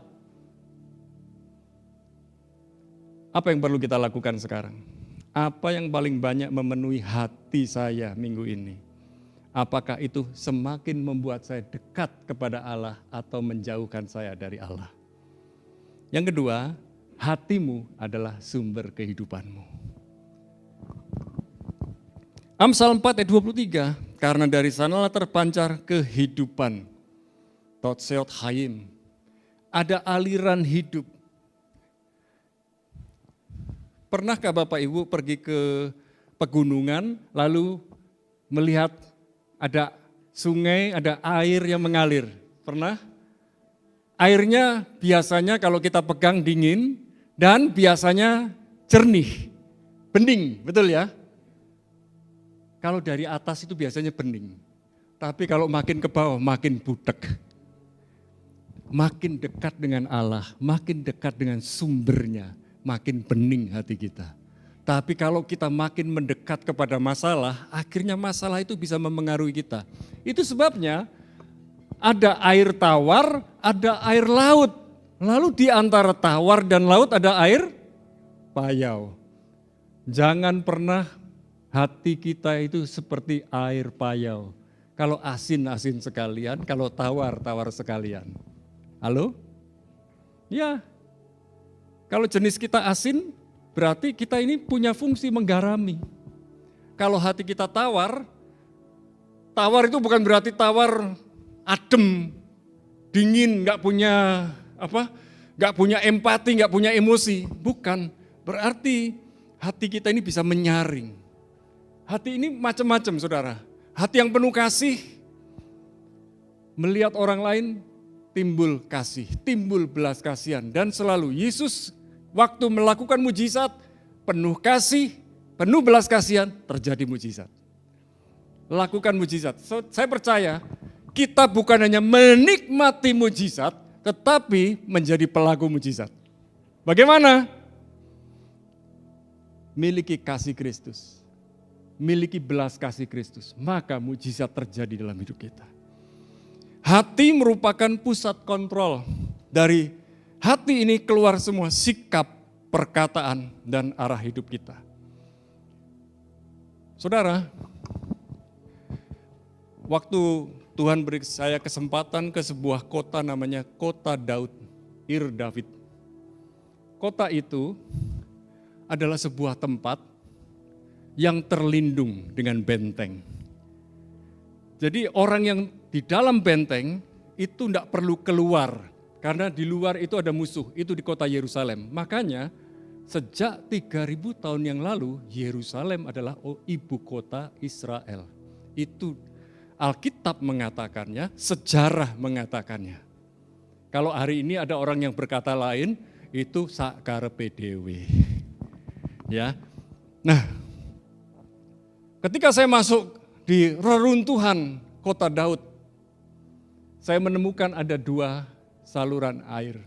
Apa yang perlu kita lakukan sekarang? Apa yang paling banyak memenuhi hati saya minggu ini? Apakah itu semakin membuat saya dekat kepada Allah atau menjauhkan saya dari Allah? Yang kedua, hatimu adalah sumber kehidupanmu. Amsal 4 ayat 23, karena dari sanalah terpancar kehidupan. Totseot Hayim, ada aliran hidup. Pernahkah Bapak Ibu pergi ke pegunungan lalu melihat ada sungai, ada air yang mengalir? Pernah? Airnya biasanya kalau kita pegang dingin dan biasanya jernih, bening, betul ya? Kalau dari atas itu biasanya bening, tapi kalau makin ke bawah makin budek. Makin dekat dengan Allah, makin dekat dengan sumbernya, makin bening hati kita. Tapi kalau kita makin mendekat kepada masalah, akhirnya masalah itu bisa memengaruhi kita. Itu sebabnya ada air tawar, ada air laut. Lalu di antara tawar dan laut ada air payau. Jangan pernah hati kita itu seperti air payau. Kalau asin-asin sekalian, kalau tawar-tawar sekalian. Halo? Ya. Kalau jenis kita asin, berarti kita ini punya fungsi menggarami. Kalau hati kita tawar, tawar itu bukan berarti tawar adem, dingin, nggak punya empati, nggak punya emosi. Bukan, berarti hati kita ini bisa menyaring. Hati ini macam-macam saudara. Hati yang penuh kasih, melihat orang lain timbul kasih, timbul belas kasihan. Dan selalu Yesus waktu melakukan mujizat, penuh kasih, penuh belas kasihan, terjadi mujizat. Lakukan mujizat. Saya percaya kita bukan hanya menikmati mujizat, tetapi menjadi pelaku mujizat. Bagaimana? Miliki kasih Kristus, miliki belas kasih Kristus, maka mujizat terjadi dalam hidup kita. Hati merupakan pusat kontrol. Dari hati ini keluar semua sikap, perkataan, dan arah hidup kita. Saudara, waktu Tuhan beri saya kesempatan ke sebuah kota namanya Kota Daud, Ir David. Kota itu adalah sebuah tempat yang terlindung dengan benteng. Jadi orang yang di dalam benteng itu tidak perlu keluar, karena di luar itu ada musuh, itu di kota Yerusalem. Makanya sejak 3000 tahun yang lalu Yerusalem adalah ibu kota Israel. Itu Alkitab mengatakannya, sejarah mengatakannya. Kalau hari ini ada orang yang berkata lain, itu sakarepe dhewe. Ya. Nah, ketika saya masuk di reruntuhan kota Daud, saya menemukan ada 2 saluran air.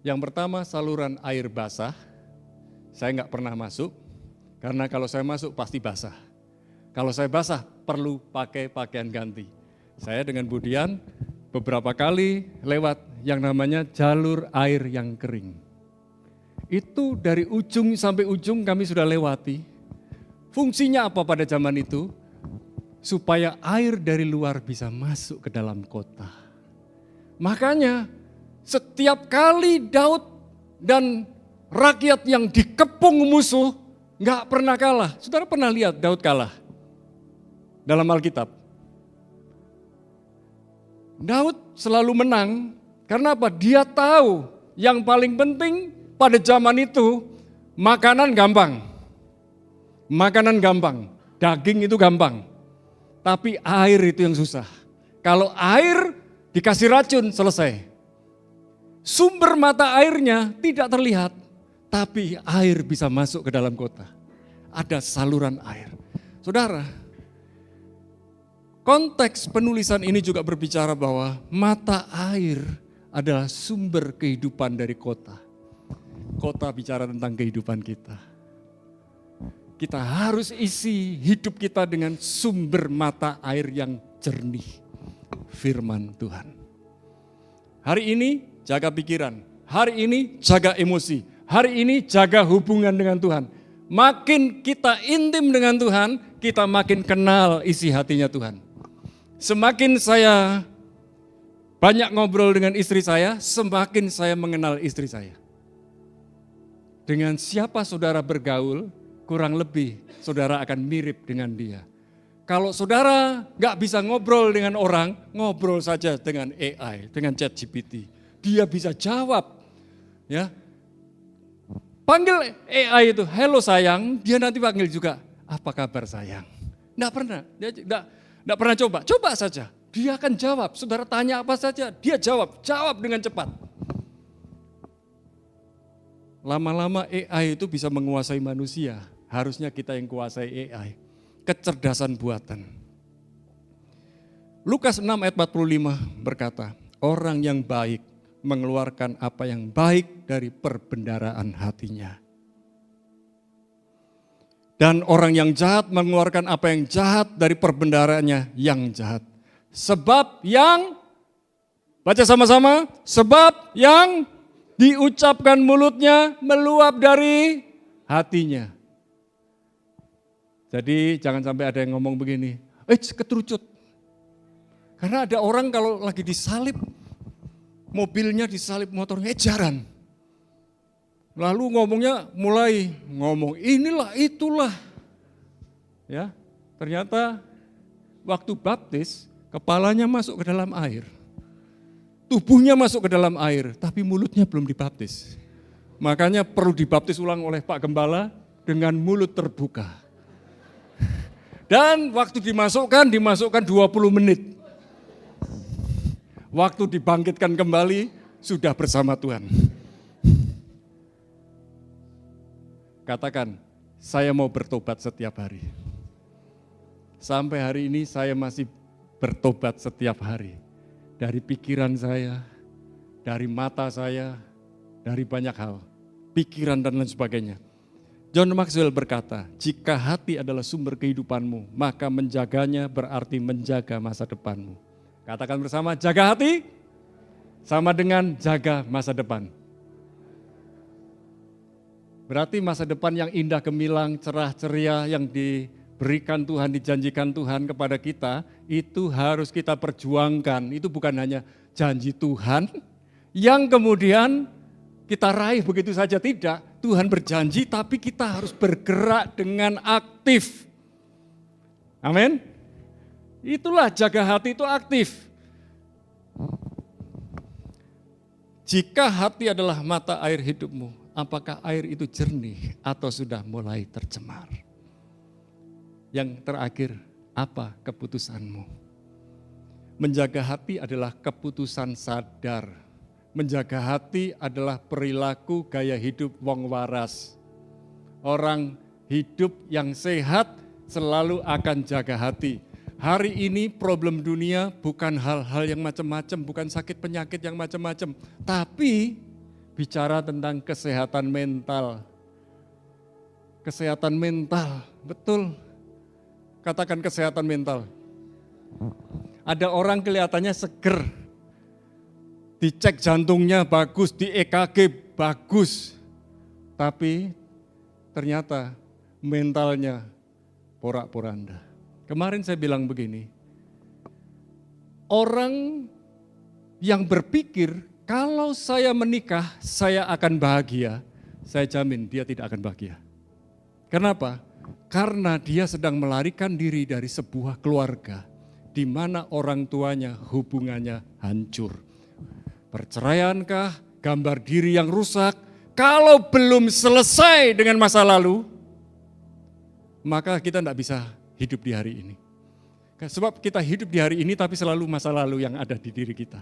Yang pertama saluran air basah, saya nggak pernah masuk, karena kalau saya masuk pasti basah. Kalau saya basah perlu pakai pakaian ganti. Saya dengan Budian beberapa kali lewat yang namanya jalur air yang kering. Itu dari ujung sampai ujung kami sudah lewati. Fungsinya apa pada zaman itu? Supaya air dari luar bisa masuk ke dalam kota. Makanya setiap kali Daud dan rakyat yang dikepung musuh nggak pernah kalah. Saudara pernah lihat Daud kalah dalam Alkitab? Daud selalu menang karena apa? Dia tahu yang paling penting pada zaman itu makanan gampang. Makanan gampang, daging itu gampang. Tapi air itu yang susah. Kalau air dikasih racun, selesai. Sumber mata airnya tidak terlihat, tapi air bisa masuk ke dalam kota. Ada saluran air. Saudara, konteks penulisan ini juga berbicara bahwa mata air adalah sumber kehidupan dari kota. Kota bicara tentang kehidupan kita. Kita harus isi hidup kita dengan sumber mata air yang jernih, firman Tuhan. Hari ini jaga pikiran, hari ini jaga emosi, hari ini jaga hubungan dengan Tuhan. Makin kita intim dengan Tuhan, kita makin kenal isi hatinya Tuhan. Semakin saya banyak ngobrol dengan istri saya, semakin saya mengenal istri saya. Dengan siapa saudara bergaul, kurang lebih saudara akan mirip dengan dia. Kalau saudara nggak bisa ngobrol dengan orang, ngobrol saja dengan AI, dengan ChatGPT. Dia bisa jawab. Ya. Panggil AI itu, hello sayang, dia nanti panggil juga, apa kabar sayang? Nggak pernah, dia nggak pernah coba, coba saja. Dia akan jawab, saudara tanya apa saja, dia jawab dengan cepat. Lama-lama AI itu bisa menguasai manusia. Harusnya kita yang kuasai AI. Kecerdasan buatan. Lukas 6 ayat 45 berkata, orang yang baik mengeluarkan apa yang baik dari perbendaharaan hatinya. Dan orang yang jahat mengeluarkan apa yang jahat dari perbendaharaannya yang jahat. Sebab yang, baca sama-sama, sebab yang diucapkan mulutnya meluap dari hatinya. Jadi jangan sampai ada yang ngomong begini, keterucut. Karena ada orang kalau lagi disalib, mobilnya disalib motornya, ejaran. Lalu ngomongnya mulai ngomong inilah itulah. Ya, ternyata waktu baptis, kepalanya masuk ke dalam air. Tubuhnya masuk ke dalam air, tapi mulutnya belum dibaptis. Makanya perlu dibaptis ulang oleh Pak Gembala dengan mulut terbuka. Dan waktu dimasukkan 20 menit. Waktu dibangkitkan kembali, sudah bersama Tuhan. Katakan, saya mau bertobat setiap hari. Sampai hari ini saya masih bertobat setiap hari. Dari pikiran saya, dari mata saya, dari banyak hal. Pikiran dan lain sebagainya. John Maxwell berkata, jika hati adalah sumber kehidupanmu, maka menjaganya berarti menjaga masa depanmu. Katakan bersama, jaga hati sama dengan jaga masa depan. Berarti masa depan yang indah gemilang, cerah ceria yang diberikan Tuhan, dijanjikan Tuhan kepada kita, itu harus kita perjuangkan. Itu bukan hanya janji Tuhan yang kemudian kita raih begitu saja, tidak. Tuhan berjanji tapi kita harus bergerak dengan aktif. Amin. Itulah jaga hati itu aktif. Jika hati adalah mata air hidupmu, apakah air itu jernih atau sudah mulai tercemar? Yang terakhir, apa keputusanmu? Menjaga hati adalah keputusan sadar. Menjaga hati adalah perilaku gaya hidup wong waras. Orang hidup yang sehat selalu akan jaga hati. Hari ini problem dunia bukan hal-hal yang macam-macam, bukan sakit penyakit yang macam-macam, tapi bicara tentang kesehatan mental. Kesehatan mental, betul. Katakan kesehatan mental. Ada orang kelihatannya seger, dicek jantungnya bagus, di EKG bagus, tapi ternyata mentalnya porak-poranda. Kemarin saya bilang begini, orang yang berpikir kalau saya menikah saya akan bahagia, saya jamin dia tidak akan bahagia. Kenapa? Karena dia sedang melarikan diri dari sebuah keluarga di mana orang tuanya hubungannya hancur. Perceraiankah, gambar diri yang rusak, kalau belum selesai dengan masa lalu, maka kita tidak bisa hidup di hari ini. Sebab kita hidup di hari ini tapi selalu masa lalu yang ada di diri kita.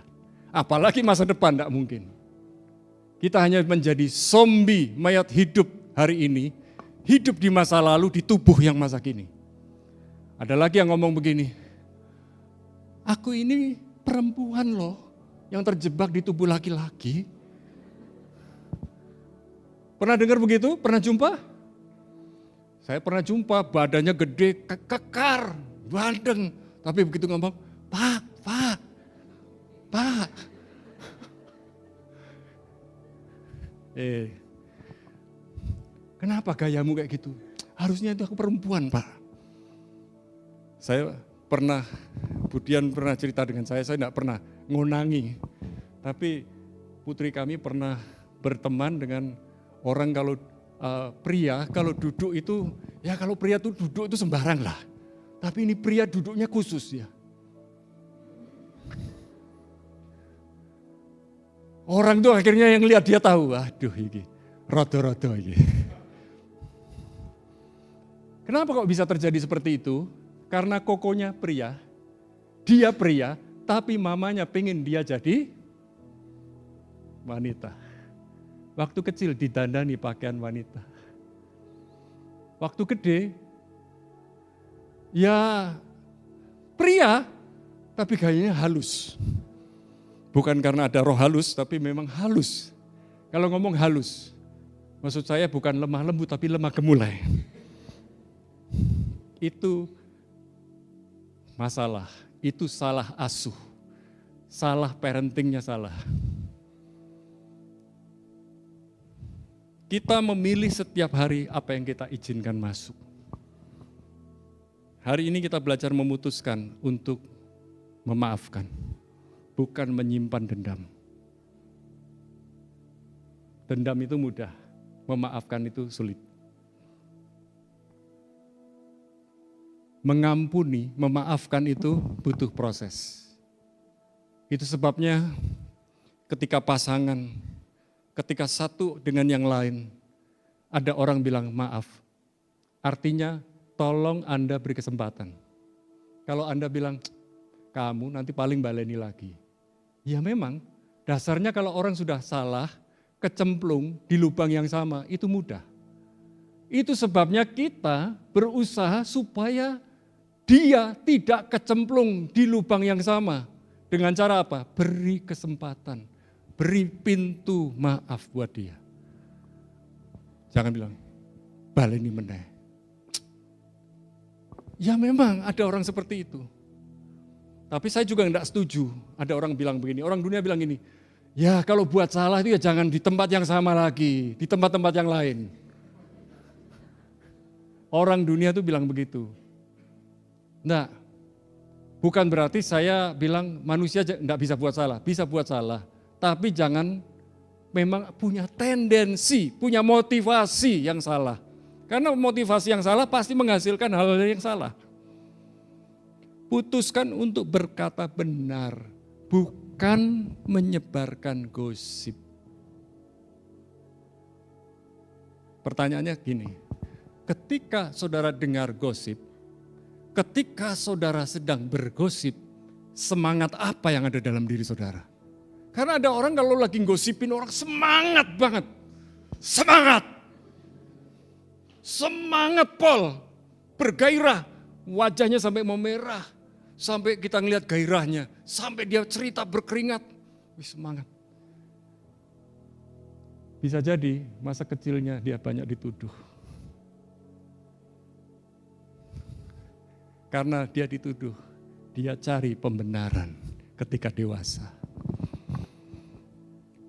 Apalagi masa depan tidak mungkin. Kita hanya menjadi zombie, mayat hidup hari ini, hidup di masa lalu di tubuh yang masa kini. Ada lagi yang ngomong begini, aku ini perempuan loh, yang terjebak di tubuh laki-laki. Pernah dengar begitu? Pernah jumpa? Saya pernah jumpa, badannya gede, kekar, bandeng. Tapi begitu ngomong, Pak. Kenapa gayamu kayak gitu? Harusnya itu aku perempuan, Pak. Saya pernah, Budian pernah cerita dengan saya tidak pernah ngunangi. Tapi putri kami pernah berteman dengan orang kalau pria, kalau duduk itu, ya kalau pria itu duduk itu sembarang lah. Tapi ini pria duduknya khusus ya. Orang tuh akhirnya yang lihat dia tahu, aduh ini, rodo-rodo ini. Kenapa kok bisa terjadi seperti itu? Karena kokonya pria, dia pria, tapi mamanya pengen dia jadi wanita. Waktu kecil didandani pakaian wanita. Waktu gede, ya pria, tapi gayanya halus. Bukan karena ada roh halus, tapi memang halus. Kalau ngomong halus, maksud saya bukan lemah lembut, tapi lemah gemulai. Itu masalah, itu salah asuh, salah parentingnya salah. Kita memilih setiap hari apa yang kita izinkan masuk. Hari ini kita belajar memutuskan untuk memaafkan, bukan menyimpan dendam. Dendam itu mudah, memaafkan itu sulit. Mengampuni, memaafkan itu butuh proses. Itu sebabnya ketika pasangan, ketika satu dengan yang lain, ada orang bilang maaf. Artinya tolong Anda beri kesempatan. Kalau Anda bilang, kamu nanti paling baleni lagi. Ya memang, dasarnya kalau orang sudah salah, kecemplung di lubang yang sama, itu mudah. Itu sebabnya kita berusaha supaya dia tidak kecemplung di lubang yang sama. Dengan cara apa? Beri kesempatan, beri pintu maaf buat dia. Jangan bilang, baleni meneh. Ya memang ada orang seperti itu. Tapi saya juga enggak setuju. Ada orang bilang begini, orang dunia bilang gini, ya kalau buat salah itu ya jangan di tempat yang sama lagi, di tempat-tempat yang lain. Orang dunia tuh bilang begitu. Nah, bukan berarti saya bilang manusia enggak bisa buat salah, bisa buat salah. Tapi jangan memang punya tendensi, punya motivasi yang salah. Karena motivasi yang salah pasti menghasilkan hal-hal yang salah. Putuskan untuk berkata benar, bukan menyebarkan gosip. Pertanyaannya gini, ketika saudara dengar gosip, ketika saudara sedang bergosip, semangat apa yang ada dalam diri saudara? Karena ada orang kalau lagi gosipin orang semangat banget, semangat Pol, bergairah, wajahnya sampai memerah. Sampai kita ngelihat gairahnya, sampai dia cerita berkeringat, semangat. Bisa jadi masa kecilnya dia banyak dituduh. Karena dia dituduh, dia cari pembenaran ketika dewasa.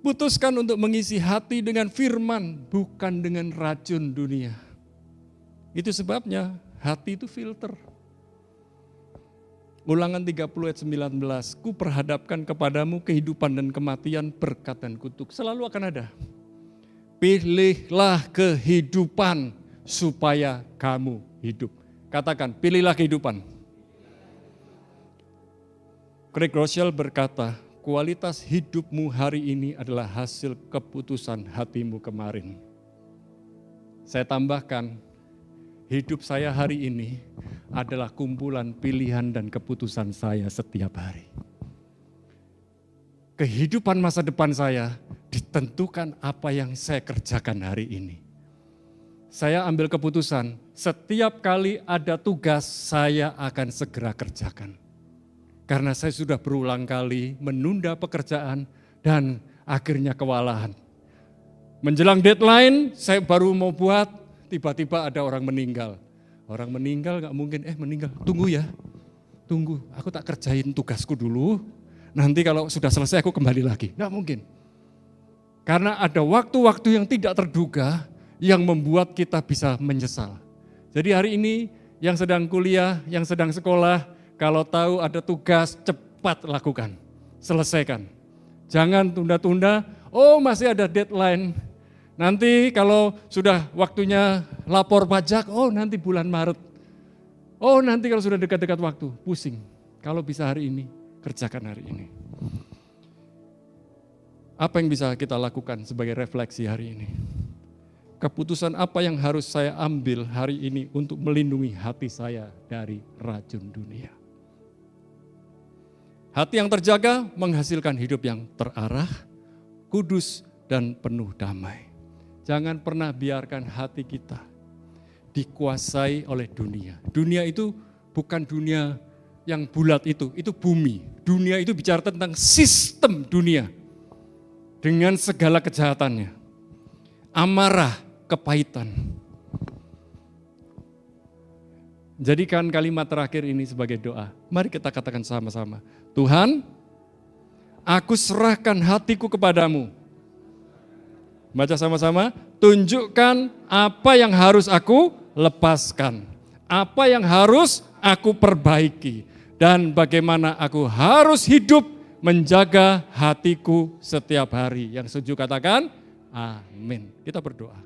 Putuskan untuk mengisi hati dengan firman, bukan dengan racun dunia. Itu sebabnya hati itu filter. Ulangan 30 ayat 19, ku perhadapkan kepadamu kehidupan dan kematian, berkat dan kutuk. Selalu akan ada. Pilihlah kehidupan supaya kamu hidup. Katakan, pilihlah kehidupan. Craig Rochelle berkata, kualitas hidupmu hari ini adalah hasil keputusan hatimu kemarin. Saya tambahkan, hidup saya hari ini adalah kumpulan pilihan dan keputusan saya setiap hari. Kehidupan masa depan saya ditentukan apa yang saya kerjakan hari ini. Saya ambil keputusan, setiap kali ada tugas saya akan segera kerjakan. Karena saya sudah berulang kali menunda pekerjaan dan akhirnya kewalahan. Menjelang deadline, saya baru mau buat, tiba-tiba ada orang meninggal. Orang meninggal gak mungkin, meninggal, tunggu ya. Tunggu, aku tak kerjain tugasku dulu. Nanti kalau sudah selesai aku kembali lagi. Gak mungkin. Karena ada waktu-waktu yang tidak terduga yang membuat kita bisa menyesal. Jadi hari ini yang sedang kuliah, yang sedang sekolah, kalau tahu ada tugas cepat lakukan, selesaikan. Jangan tunda-tunda, masih ada deadline. Nanti kalau sudah waktunya lapor pajak, nanti bulan Maret. Nanti kalau sudah dekat-dekat waktu, pusing. Kalau bisa hari ini, kerjakan hari ini. Apa yang bisa kita lakukan sebagai refleksi hari ini? Keputusan apa yang harus saya ambil hari ini untuk melindungi hati saya dari racun dunia? Hati yang terjaga menghasilkan hidup yang terarah, kudus, dan penuh damai. Jangan pernah biarkan hati kita dikuasai oleh dunia. Dunia itu bukan dunia yang bulat itu bumi. Dunia itu bicara tentang sistem dunia dengan segala kejahatannya. Amarah, kepahitan. Jadikan kalimat terakhir ini sebagai doa. Mari kita katakan sama-sama. Tuhan, aku serahkan hatiku kepadamu. Baca sama-sama, tunjukkan apa yang harus aku lepaskan. Apa yang harus aku perbaiki. Dan bagaimana aku harus hidup menjaga hatiku setiap hari. Yang setuju katakan, amin. Kita berdoa.